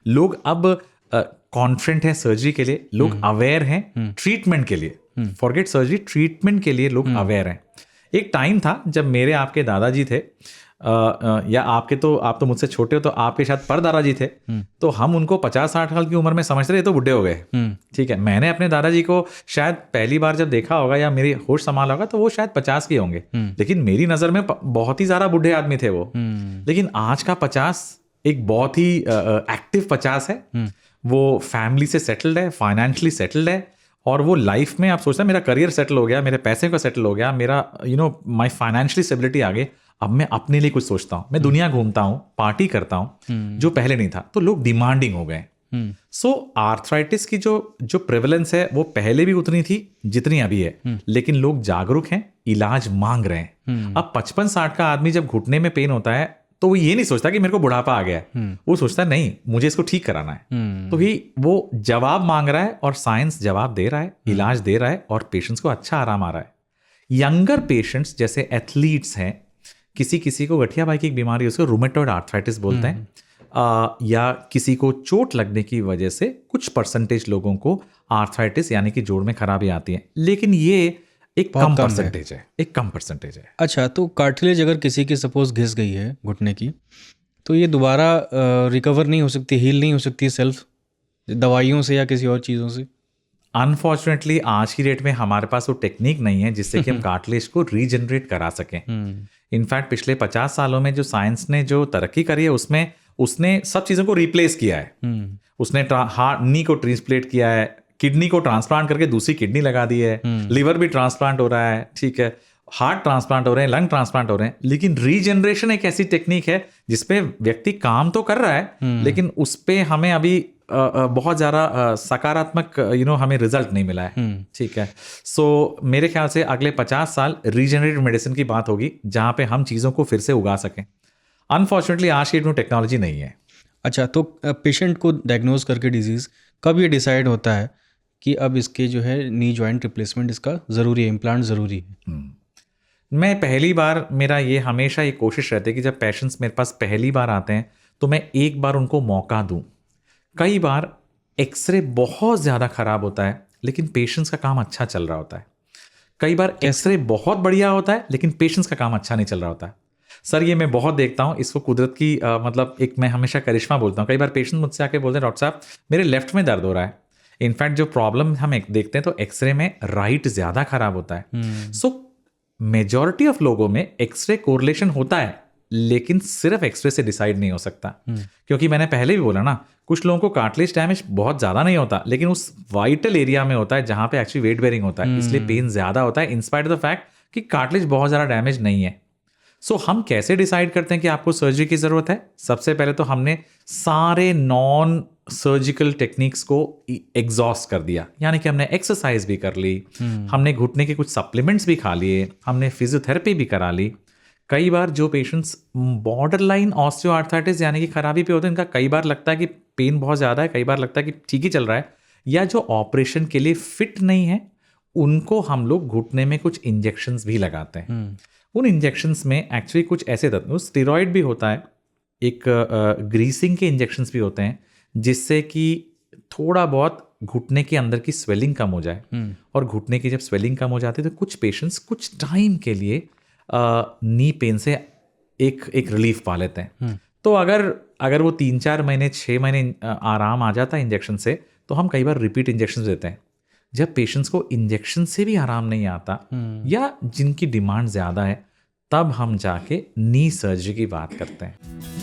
लोग अब कॉन्फिडेंट हैं सर्जरी के लिए, लोग अवेयर हैं ट्रीटमेंट के लिए, फॉरगेट सर्जरी, ट्रीटमेंट के लिए लोग अवेयर हैं। एक टाइम था जब मेरे आपके दादाजी थे, या आप तो मुझसे छोटे हो, तो आपके शायद परदादाजी थे, तो हम उनको 50-60 साल की उम्र में समझते रहे, तो बुढ़े हो गए। ठीक है, मैंने अपने दादाजी को शायद पहली बार जब देखा होगा या मेरी होश संभाला होगा तो वो शायद 50 के होंगे, लेकिन मेरी नज़र में बहुत ही ज़्यादा बुढ़े आदमी थे वो। लेकिन आज का 50 एक बहुत ही एक्टिव 50 है, वो फैमिली से सेटल्ड है, फाइनेंशियली सेटल्ड है, और वो लाइफ में आप सोचते हैं मेरा करियर सेटल हो गया, मेरे पैसे का सेटल हो गया, मेरा माई फाइनेंशियली स्टेबिलिटी आ गई, अब मैं अपने लिए कुछ सोचता हूँ, मैं दुनिया घूमता हूँ, पार्टी करता हूँ, जो पहले नहीं था। तो लोग डिमांडिंग हो गए। सो आर्थराइटिस की जो प्रेवलेंस है वो पहले भी उतनी थी जितनी अभी है, लेकिन लोग जागरूक हैं, इलाज मांग रहे हैं। अब 55-60 का आदमी जब घुटने में पेन होता है तो वो ये नहीं सोचता कि मेरे को बुढ़ापा आ गया है, वो सोचता है नहीं मुझे इसको ठीक कराना है। तो ही वो जवाब मांग रहा है और साइंस जवाब दे रहा है, इलाज दे रहा है, और पेशेंट्स को अच्छा आराम आ रहा है। यंगर पेशेंट्स जैसे एथलीट्स हैं, किसी को गठियाबाई की एक बीमारी है, उसको रूमेटॉइड आर्थराइटिस बोलते हैं, या किसी को चोट लगने की वजह से कुछ परसेंटेज लोगों को आर्थराइटिस यानी कि जोड़ में खराबी आती है, लेकिन ये एक कम परसेंटेज है, एक कम परसेंटेज है। अच्छा, तो कार्टिलेज अगर किसी की सपोज घिस गई है घुटने की, तो ये दोबारा रिकवर नहीं हो सकती, हील नहीं हो सकती सेल्फ दवाइयों से या किसी और चीज़ों से? अनफॉर्चुनेटली आज की डेट में हमारे पास वो टेक्निक नहीं है जिससे कि हम कार्टिलेज को रीजनरेट करा सकें। इनफैक्ट पिछले 50 सालों में जो साइंस ने जो तरक्की करी है उसमें उसने सब चीज़ों को रिप्लेस किया है। उसने नी को ट्रांसप्लेट किया है, किडनी को ट्रांसप्लांट करके दूसरी किडनी लगा दी है, लिवर भी ट्रांसप्लांट हो रहा है, ठीक है, हार्ट ट्रांसप्लांट हो रहे हैं, लंग ट्रांसप्लांट हो रहे हैं। लेकिन रीजनरेशन एक ऐसी टेक्निक है जिसपे व्यक्ति काम तो कर रहा है, लेकिन उस पे हमें अभी बहुत ज़्यादा सकारात्मक हमें रिजल्ट नहीं मिला है। ठीक है, सो मेरे ख्याल से अगले 50 साल रीजनरेटिव मेडिसिन की बात होगी जहाँ पे हम चीज़ों को फिर से उगा सकें। अनफॉर्चुनेटली आज की डेट में टेक्नोलॉजी नहीं है। अच्छा, तो पेशेंट को डायग्नोज करके डिजीज़ कब ये डिसाइड होता है कि अब इसके जो है नी जॉइंट रिप्लेसमेंट इसका ज़रूरी है, इम्प्लांट ज़रूरी है? मैं पहली बार, मेरा ये हमेशा ये कोशिश रहती है कि जब पेशेंट्स मेरे पास पहली बार आते हैं तो मैं एक बार उनको मौका दूं। कई बार एक्सरे बहुत ज़्यादा ख़राब होता है लेकिन पेशेंट्स का काम अच्छा चल रहा होता है। कई बार एक्सरे बहुत बढ़िया होता है लेकिन पेशेंट्स का काम अच्छा नहीं चल रहा होता है। सर ये मैं बहुत देखता हूँ, इसको कुदरत की मतलब एक मैं हमेशा करिश्मा बोलता हूँ। कई बार पेशेंट मुझसे आके बोलते हैं डॉक्टर साहब मेरे लेफ्ट में दर्द हो रहा है। इनफैक्ट जो प्रॉब्लम हम देखते हैं तो एक्सरे में राइट ज़्यादा खराब होता है। सो मेजॉरिटी ऑफ लोगों में एक्सरे कोरिलेशन होता है लेकिन सिर्फ एक्सरे से डिसाइड नहीं हो सकता, क्योंकि मैंने पहले भी बोला ना, कुछ लोगों को कार्टिलेज डैमेज बहुत ज़्यादा नहीं होता लेकिन उस वाइटल एरिया में होता है जहाँ पे एक्चुअली वेट बेरिंग होता है, इसलिए पेन ज़्यादा होता है इंस्पाइट ऑफ द फैक्ट कि कार्टिलेज बहुत ज़्यादा डैमेज नहीं है। सो हम कैसे डिसाइड करते हैं कि आपको सर्जरी की ज़रूरत है? सबसे पहले तो हमने सारे नॉन सर्जिकल टेक्निक्स को एग्जॉस्ट कर दिया, यानी कि हमने एक्सरसाइज भी कर ली, हमने घुटने के कुछ सप्लीमेंट्स भी खा लिए, हमने फिजियोथेरेपी भी करा ली। कई बार जो पेशेंट्स बॉर्डर लाइन ऑस्टियोआर्थराइटिस यानी कि खराबी पे होते हैं, इनका कई बार लगता है कि पेन बहुत ज़्यादा है, कई बार लगता है कि ठीक ही चल रहा है, या जो ऑपरेशन के लिए फिट नहीं है उनको हम लोग घुटने में कुछ इंजेक्शंस भी लगाते हैं। उन इंजेक्शंस में एक्चुअली कुछ ऐसे तत्व, स्टेरॉइड भी होता है, एक ग्रीसिंग के इंजेक्शंस भी होते हैं जिससे कि थोड़ा बहुत घुटने के अंदर की स्वेलिंग कम हो जाए। और घुटने की जब स्वेलिंग कम हो जाती है तो कुछ पेशेंट्स कुछ टाइम के लिए नी पेन से एक रिलीफ पा लेते हैं। तो अगर वो 3-4 महीने 6 महीने आराम आ जाता है इंजेक्शन से, तो हम कई बार रिपीट इंजेक्शन देते हैं। जब पेशेंट्स को इंजेक्शन से भी आराम नहीं आता या जिनकी डिमांड ज़्यादा है, तब हम जाके नी सर्जरी की बात करते हैं।